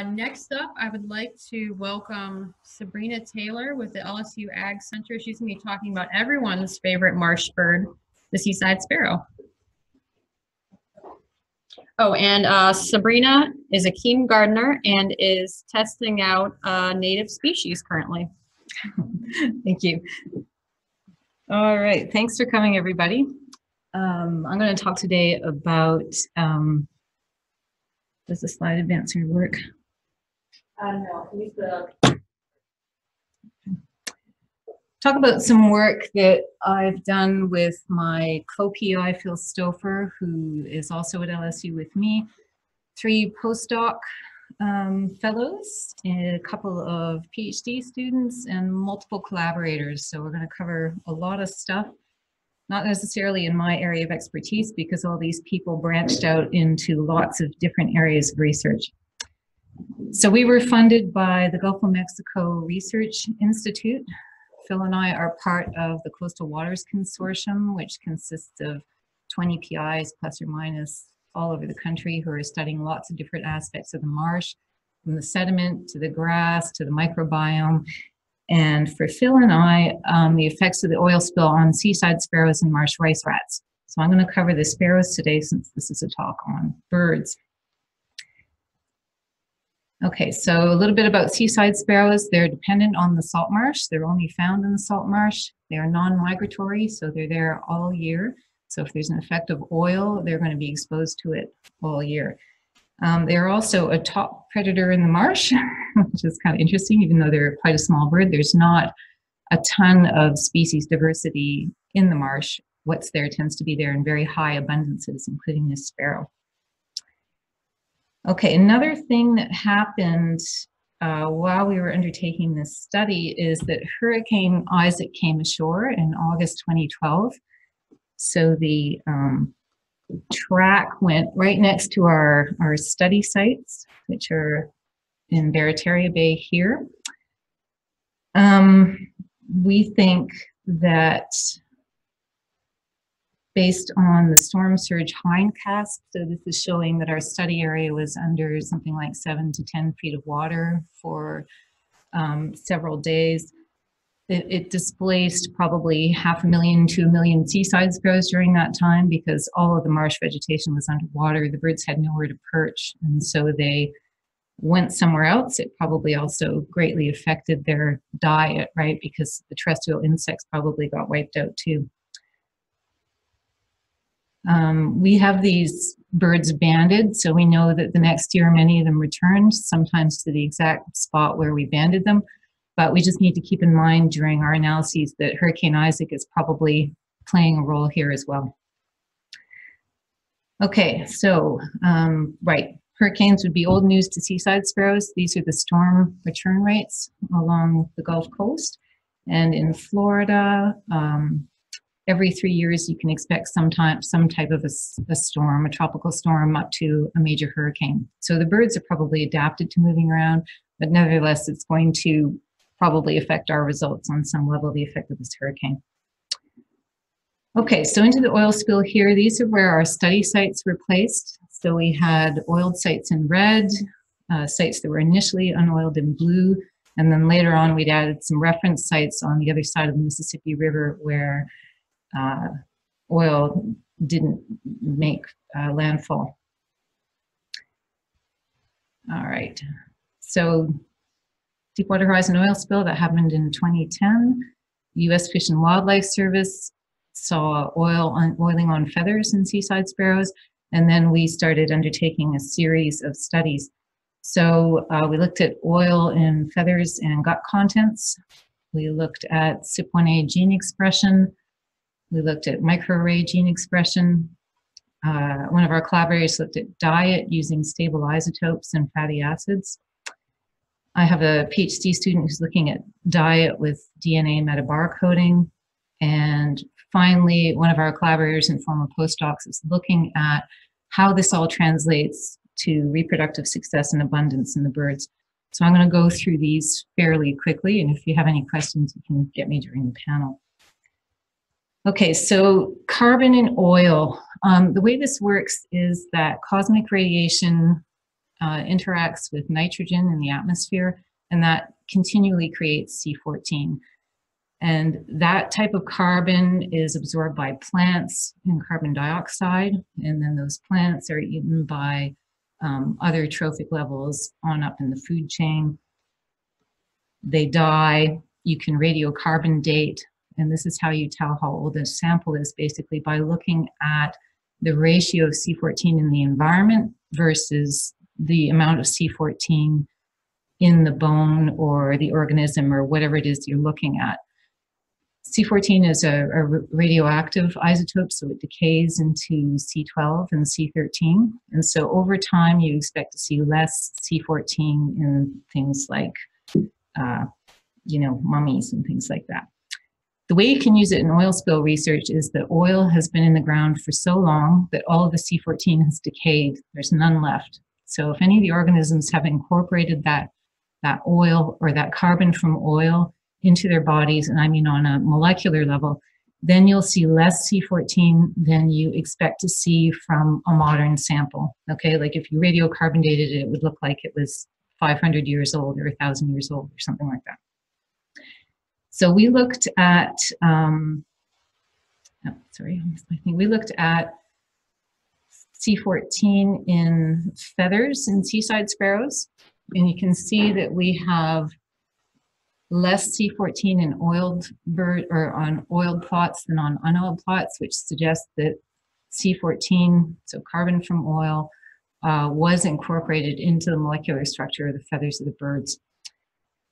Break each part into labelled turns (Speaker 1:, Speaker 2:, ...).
Speaker 1: Next up, I would like to welcome Sabrina Taylor with the LSU AgCenter. She's going to be talking about everyone's favorite marsh bird, the Seaside Sparrow. Oh, and Sabrina is a keen gardener and is testing out a native species currently. Thank you. All right, thanks for coming, everybody. I'm going to talk today about, does the slide advancer work? No, use the... Talk about some work that I've done with my co-PI, Phil Stouffer, who is also at LSU with me, 3 postdoc fellows, a couple of PhD students, and multiple collaborators. So we're going to cover a lot of stuff, not necessarily in my area of expertise, because all these people branched out into lots of different areas of research. So we were funded by the Gulf of Mexico Research Institute. Phil and I are part of the Coastal Waters Consortium, which consists of 20 PIs plus or minus all over the country who are studying lots of different aspects of the marsh, from the sediment to the grass to the microbiome. And for Phil and I, the effects of the oil spill on seaside sparrows and marsh rice rats. So I'm going to cover the sparrows today since this is a talk on birds. Okay, so a little bit about seaside sparrows. They're dependent on the salt marsh. They're only found in the salt marsh. They are non-migratory, so they're there all year. So if there's an effect of oil, they're going to be exposed to it all year. They're also a top predator in the marsh, which is kind of interesting, even though they're quite a small bird. There's not a ton of species diversity in the marsh. What's there tends to be there in very high abundances, including this sparrow. Okay, another thing that happened while we were undertaking this study is that Hurricane Isaac came ashore in August 2012. So the track went right next to our study sites, which are in Barataria Bay here. We think that based on the storm surge hindcast, so this is showing that our study area was under something like 7 to 10 feet of water for several days. It displaced probably 500,000 to 1 million seaside sparrows during that time because all of the marsh vegetation was underwater. The birds had nowhere to perch, and so they went somewhere else. It probably also greatly affected their diet, right? Because the terrestrial insects probably got wiped out too. We have these birds banded, so we know that the next year many of them returned, sometimes to the exact spot where we banded them. But we just need to keep in mind during our analyses that Hurricane Isaac is probably playing a role here as well. Okay, so, right, hurricanes would be old news to seaside sparrows. These are the storm return rates along the Gulf Coast. And in Florida, every 3 years you can expect some type of a storm, a tropical storm up to a major hurricane. So the birds are probably adapted to moving around, but nevertheless it's going to probably affect our results on some level, the effect of this hurricane. Okay, so into the oil spill here, these are where our study sites were placed. So we had oiled sites in red, sites that were initially unoiled in blue, and then later on we'd added some reference sites on the other side of the Mississippi River where oil didn't make landfall. All right, so Deepwater Horizon oil spill that happened in 2010. U.S. Fish and Wildlife Service saw oiling on feathers in seaside sparrows, and then we started undertaking a series of studies. So we looked at oil in feathers and gut contents. We looked at CYP1A gene expression. We looked at microarray gene expression. One of our collaborators looked at diet using stable isotopes and fatty acids. I have a PhD student who's looking at diet with DNA metabarcoding. And finally, one of our collaborators and former postdocs is looking at how this all translates to reproductive success and abundance in the birds. So I'm going to go through these fairly quickly, and if you have any questions, you can get me during the panel. Okay, so carbon and oil. The way this works is that cosmic radiation interacts with nitrogen in the atmosphere, and that continually creates C14. And that type of carbon is absorbed by plants in carbon dioxide, and then those plants are eaten by other trophic levels on up in the food chain. They die. You can radiocarbon date, and this is how you tell how old a sample is, basically by looking at the ratio of C14 in the environment versus the amount of C14 in the bone or the organism or whatever it is you're looking at. C14 is a radioactive isotope, so it decays into C12 and C13. And so over time, you expect to see less C14 in things like, mummies and things like that. The way you can use it in oil spill research is that oil has been in the ground for so long that all of the C14 has decayed. There's none left. So if any of the organisms have incorporated that oil or that carbon from oil into their bodies, and I mean on a molecular level, then you'll see less C14 than you expect to see from a modern sample. Okay, like if you radiocarbon dated it, it would look like it was 500 years old or 1,000 years old or something like that. So we looked at, we looked at C14 in feathers in seaside sparrows, and you can see that we have less C14 in oiled bird or on oiled plots than on unoiled plots, which suggests that C14, so carbon from oil, was incorporated into the molecular structure of the feathers of the birds.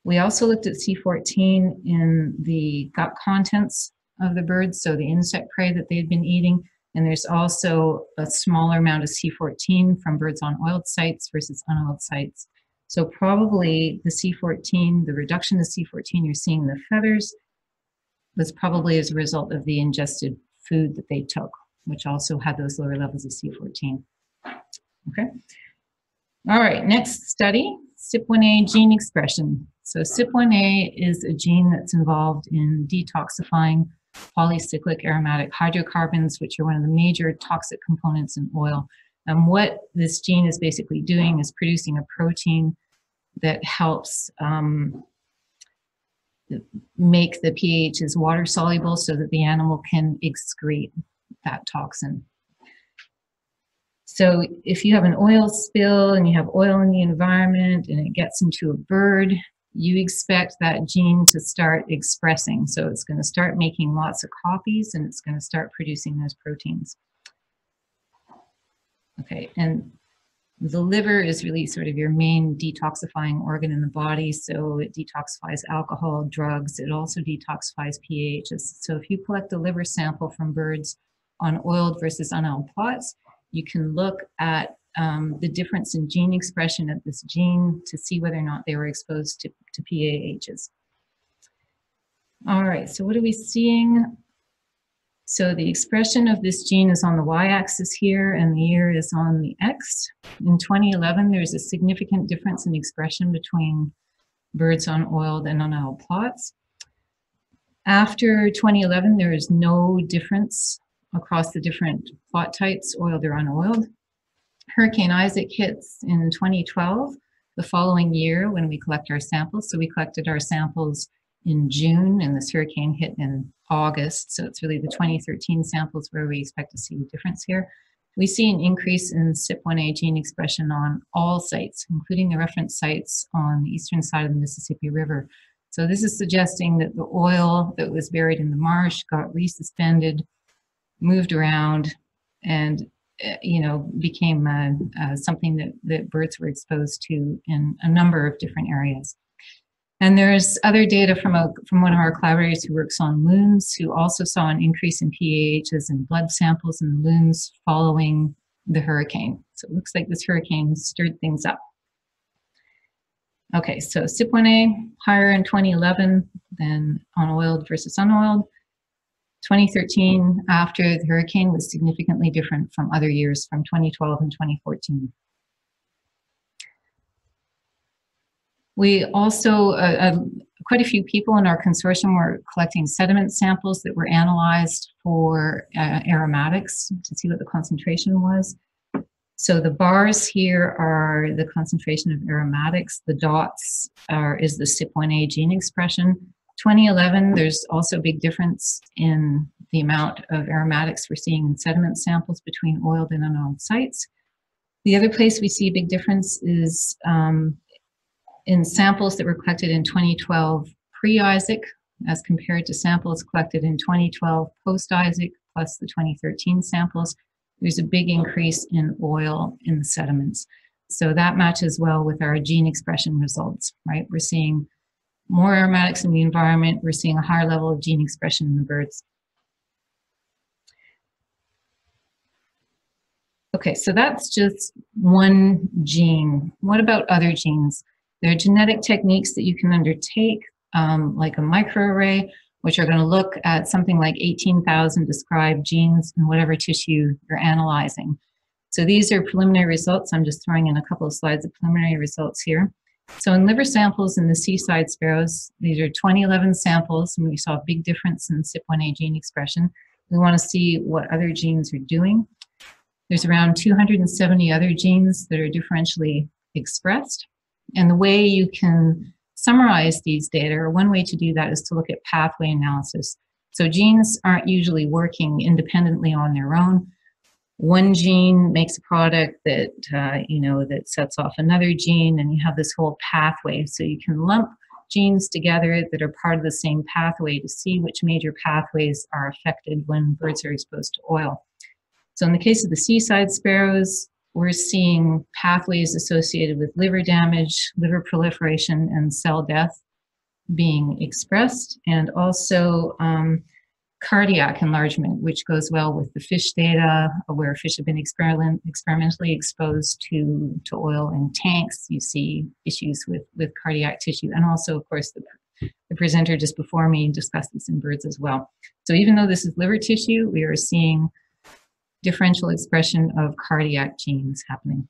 Speaker 1: We also looked at C14 in the gut contents of the birds, so the insect prey that they had been eating, and there's also a smaller amount of C14 from birds on oiled sites versus unoiled sites. So probably the C14, the reduction of C14 you're seeing in the feathers was probably as a result of the ingested food that they took, which also had those lower levels of C14. Okay. All right, next study, CYP1A gene expression. So CYP1A is a gene that's involved in detoxifying polycyclic aromatic hydrocarbons, which are one of the major toxic components in oil. And what this gene is basically doing is producing a protein that helps make the pHs water soluble so that the animal can excrete that toxin. So if you have an oil spill and you have oil in the environment and it gets into a bird, you expect that gene to start expressing. So it's going to start making lots of copies and it's going to start producing those proteins. Okay, and the liver is really sort of your main detoxifying organ in the body. So it detoxifies alcohol, drugs. It also detoxifies pHs. So if you collect a liver sample from birds on oiled versus unoiled plots, you can look at the difference in gene expression of this gene to see whether or not they were exposed to PAHs. All right, so what are we seeing? So the expression of this gene is on the y-axis here, and the year is on the x. In 2011, there's a significant difference in expression between birds on oiled and unoiled plots. After 2011, there is no difference across the different plot types, oiled or unoiled. Hurricane Isaac hits in 2012, the following year when we collect our samples. So we collected our samples in June, and this hurricane hit in August. So it's really the 2013 samples where we expect to see a difference here. We see an increase in CYP1A gene expression on all sites, including the reference sites on the eastern side of the Mississippi River. So this is suggesting that the oil that was buried in the marsh got resuspended, moved around, and became something that birds were exposed to in a number of different areas. And there's other data from one of our collaborators who works on loons, who also saw an increase in PAHs in blood samples in the loons following the hurricane. So it looks like this hurricane stirred things up. Okay, so CYP1A higher in 2011 than on oiled versus unoiled. 2013, after the hurricane, was significantly different from other years, from 2012 and 2014. We also, quite a few people in our consortium were collecting sediment samples that were analyzed for aromatics to see what the concentration was. So the bars here are the concentration of aromatics. The dots is the CYP1A gene expression. 2011, there's also a big difference in the amount of aromatics we're seeing in sediment samples between oiled and unoiled sites. The other place we see a big difference is in samples that were collected in 2012 pre-Isaac as compared to samples collected in 2012 post-Isaac plus the 2013 samples. There's a big increase in oil in the sediments. So that matches well with our gene expression results, right? We're seeing more aromatics in the environment. We're seeing a higher level of gene expression in the birds. Okay, so that's just one gene. What about other genes? There are genetic techniques that you can undertake, like a microarray, which are going to look at something like 18,000 described genes in whatever tissue you're analyzing. So these are preliminary results. I'm just throwing in a couple of slides of preliminary results here. So in liver samples in the Seaside Sparrows, these are 2011 samples, and we saw a big difference in CYP1A gene expression. We want to see what other genes are doing. There's around 270 other genes that are differentially expressed. And the way you can summarize these data, or one way to do that, is to look at pathway analysis. So genes aren't usually working independently on their own. One gene makes a product that, that sets off another gene, and you have this whole pathway. So you can lump genes together that are part of the same pathway to see which major pathways are affected when birds are exposed to oil. So in the case of the Seaside Sparrows, we're seeing pathways associated with liver damage, liver proliferation, and cell death being expressed, and also cardiac enlargement, which goes well with the fish data, where fish have been experimentally exposed to oil in tanks. You see issues with cardiac tissue, and also, of course, the presenter just before me discussed this in birds as well. So even though this is liver tissue, we are seeing differential expression of cardiac genes happening.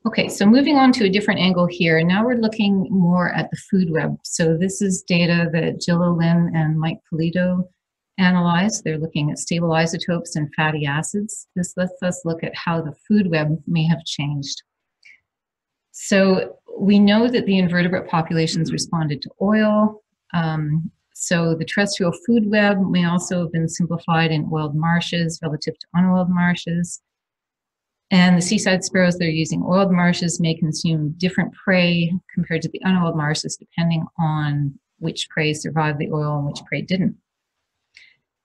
Speaker 1: Okay, so moving on to a different angle here. Now we're looking more at the food web. So this is data that Jill Olin and Mike Polito analyzed. They're looking at stable isotopes and fatty acids. This lets us look at how the food web may have changed. So we know that the invertebrate populations responded to oil. So the terrestrial food web may also have been simplified in oiled marshes relative to unoiled marshes. And the Seaside Sparrows that are using oiled marshes may consume different prey compared to the unoiled marshes, depending on which prey survived the oil and which prey didn't.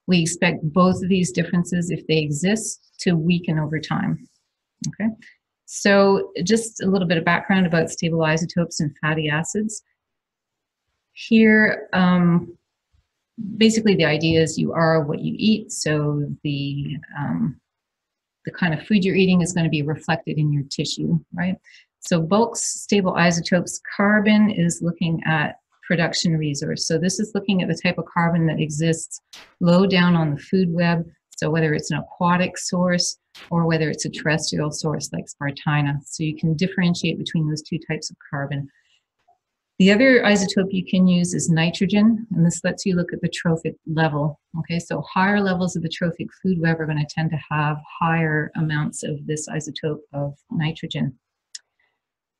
Speaker 1: We expect both of these differences, if they exist, to weaken over time. Okay, so just a little bit of background about stable isotopes and fatty acids. Here, basically the idea is you are what you eat, so the kind of food you're eating is going to be reflected in your tissue, right? So bulk stable isotopes, carbon is looking at production resource. So this is looking at the type of carbon that exists low down on the food web. So whether it's an aquatic source or whether it's a terrestrial source like Spartina. So you can differentiate between those two types of carbon. The other isotope you can use is nitrogen, and this lets you look at the trophic level. Okay, so higher levels of the trophic food web are going to tend to have higher amounts of this isotope of nitrogen.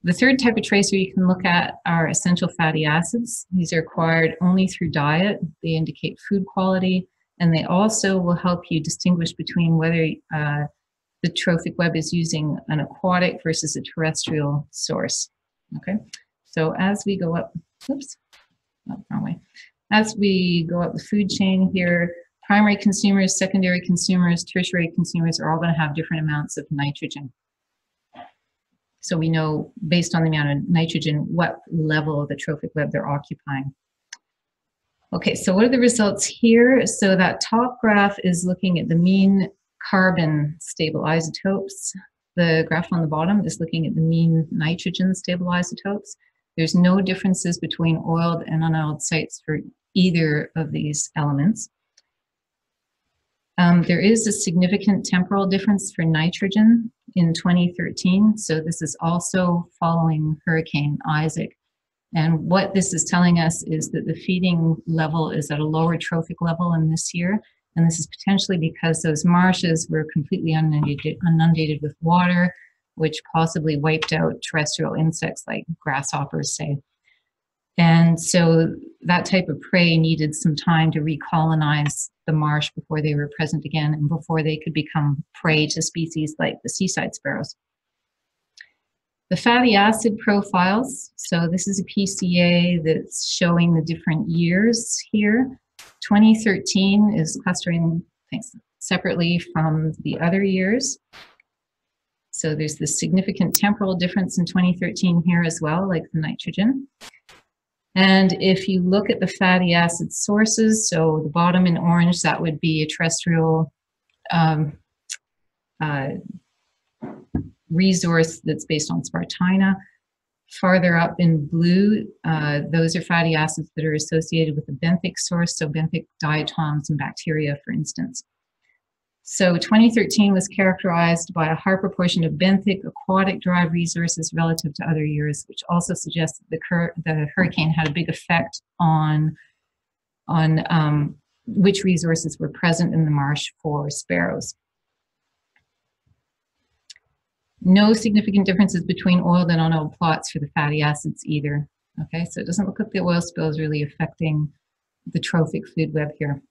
Speaker 1: The third type of tracer you can look at are essential fatty acids. These are acquired only through diet. They indicate food quality, and they also will help you distinguish between whether the trophic web is using an aquatic versus a terrestrial source. Okay. So as we go up, oops, no, wrong way. As we go up the food chain here, primary consumers, secondary consumers, tertiary consumers are all going to have different amounts of nitrogen. So we know based on the amount of nitrogen what level of the trophic web they're occupying. Okay, so what are the results here? So that top graph is looking at the mean carbon stable isotopes. The graph on the bottom is looking at the mean nitrogen stable isotopes. There's no differences between oiled and unoiled sites for either of these elements. There is a significant temporal difference for nitrogen in 2013. So this is also following Hurricane Isaac. And what this is telling us is that the feeding level is at a lower trophic level in this year. And this is potentially because those marshes were completely inundated with water, which possibly wiped out terrestrial insects like grasshoppers, say. And so that type of prey needed some time to recolonize the marsh before they were present again and before they could become prey to species like the seaside sparrows. The fatty acid profiles, so this is a PCA that's showing the different years here. 2013 is clustering things separately from the other years. So there's this significant temporal difference in 2013 here as well, like the nitrogen. And if you look at the fatty acid sources, so the bottom in orange, that would be a terrestrial resource that's based on Spartina. Farther up in blue, those are fatty acids that are associated with a benthic source, so benthic diatoms and bacteria, for instance. So 2013 was characterized by a high proportion of benthic aquatic-derived resources relative to other years, which also suggests that the hurricane had a big effect on which resources were present in the marsh for sparrows. No significant differences between oiled and unoiled plots for the fatty acids either. Okay, so it doesn't look like the oil spill is really affecting the trophic food web here.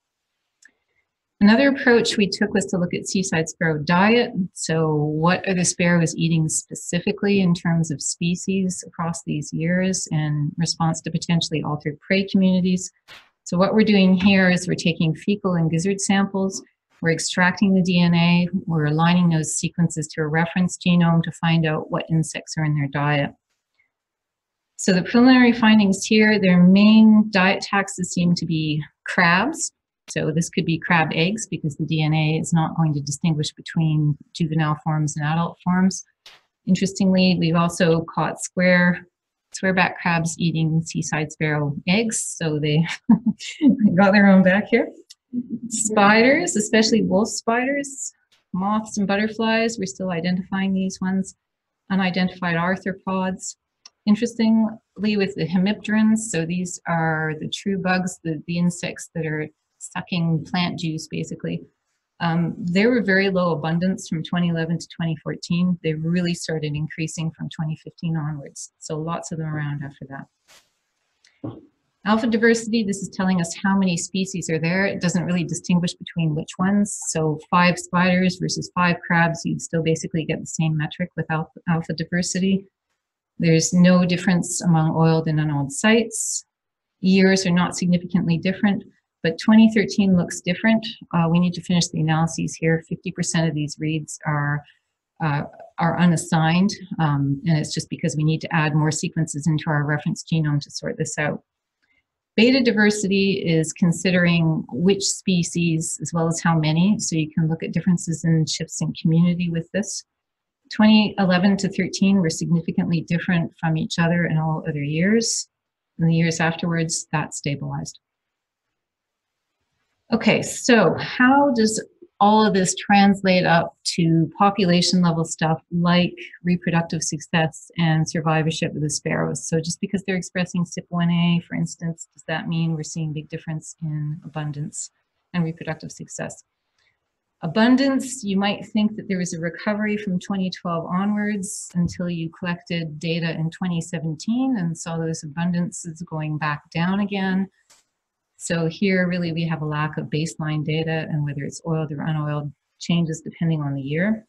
Speaker 1: Another approach we took was to look at seaside sparrow diet. So what are the sparrows eating specifically in terms of species across these years in response to potentially altered prey communities? So what we're doing here is we're taking fecal and gizzard samples, we're extracting the DNA, we're aligning those sequences to a reference genome to find out what insects are in their diet. So the preliminary findings here, their main diet taxa seem to be crabs. So this could be crab eggs because the DNA is not going to distinguish between juvenile forms and adult forms. Interestingly, we've also caught squareback crabs eating seaside sparrow eggs, so they got their own back here. Spiders, especially wolf spiders, moths and butterflies, we're still identifying these ones. Unidentified arthropods. Interestingly, with the hemipterans, so these are the true bugs, the insects that are sucking plant juice, basically. There were very low abundance from 2011 to 2014. They really started increasing from 2015 onwards. So lots of them around after that. Alpha diversity, this is telling us how many species are there. It doesn't really distinguish between which ones. So 5 spiders versus 5 crabs, you'd still basically get the same metric with alpha diversity. There's no difference among oiled and unoiled sites. Years are not significantly different. But 2013 looks different. We need to finish the analyses here. 50% of these reads are unassigned, and it's just because we need to add more sequences into our reference genome to sort this out. Beta diversity is considering which species as well as how many, so you can look at differences in shifts in community with this. 2011 to 13 were significantly different from each other in all other years. In the years afterwards, that stabilized. Okay, so how does all of this translate up to population level stuff like reproductive success and survivorship of the sparrows? So just because they're expressing CYP1A, for instance, does that mean we're seeing big difference in abundance and reproductive success? Abundance, you might think that there was a recovery from 2012 onwards until you collected data in 2017 and saw those abundances going back down again. So here, really, we have a lack of baseline data, and whether it's oiled or unoiled changes depending on the year.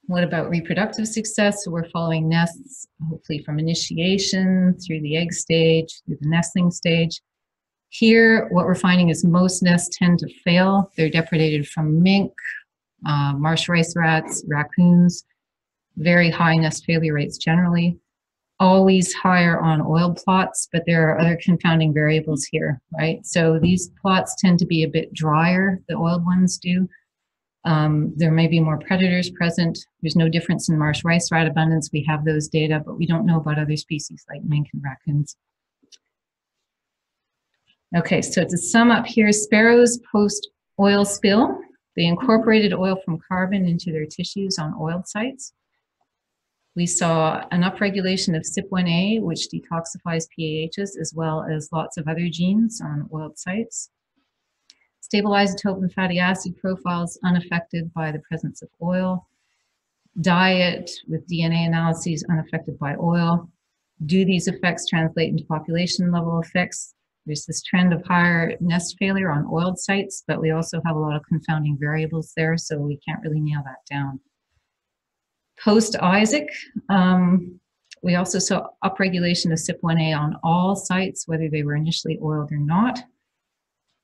Speaker 1: What about reproductive success? So we're following nests, hopefully from initiation through the egg stage, through the nestling stage. Here, what we're finding is most nests tend to fail. They're depredated from mink, marsh rice rats, raccoons, very high nest failure rates generally. Always higher on oiled plots, but there are other confounding variables here, right? So these plots tend to be a bit drier, the oiled ones do. There may be more predators present. There's no difference in marsh rice rat abundance. We have those data, but we don't know about other species like mink and raccoons. Okay, so to sum up here, sparrows post-oil spill, they incorporated oil from carbon into their tissues on oiled sites. We saw an upregulation of CYP1A, which detoxifies PAHs, as well as lots of other genes on oiled sites. Stable isotope and fatty acid profiles unaffected by the presence of oil. Diet with DNA analyses unaffected by oil. Do these effects translate into population level effects? There's this trend of higher nest failure on oiled sites, but we also have a lot of confounding variables there, so we can't really nail that down. Post-Isaac, we also saw upregulation of CYP1A on all sites, whether they were initially oiled or not.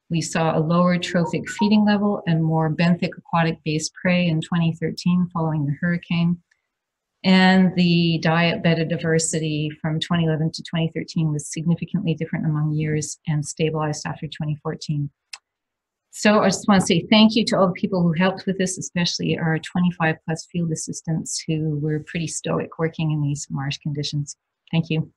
Speaker 1: We saw a lower trophic feeding level and more benthic aquatic-based prey in 2013 following the hurricane. And the diet betta diversity from 2011 to 2013 was significantly different among years and stabilized after 2014. So I just want to say thank you to all the people who helped with this, especially our 25+ field assistants who were pretty stoic working in these marsh conditions. Thank you.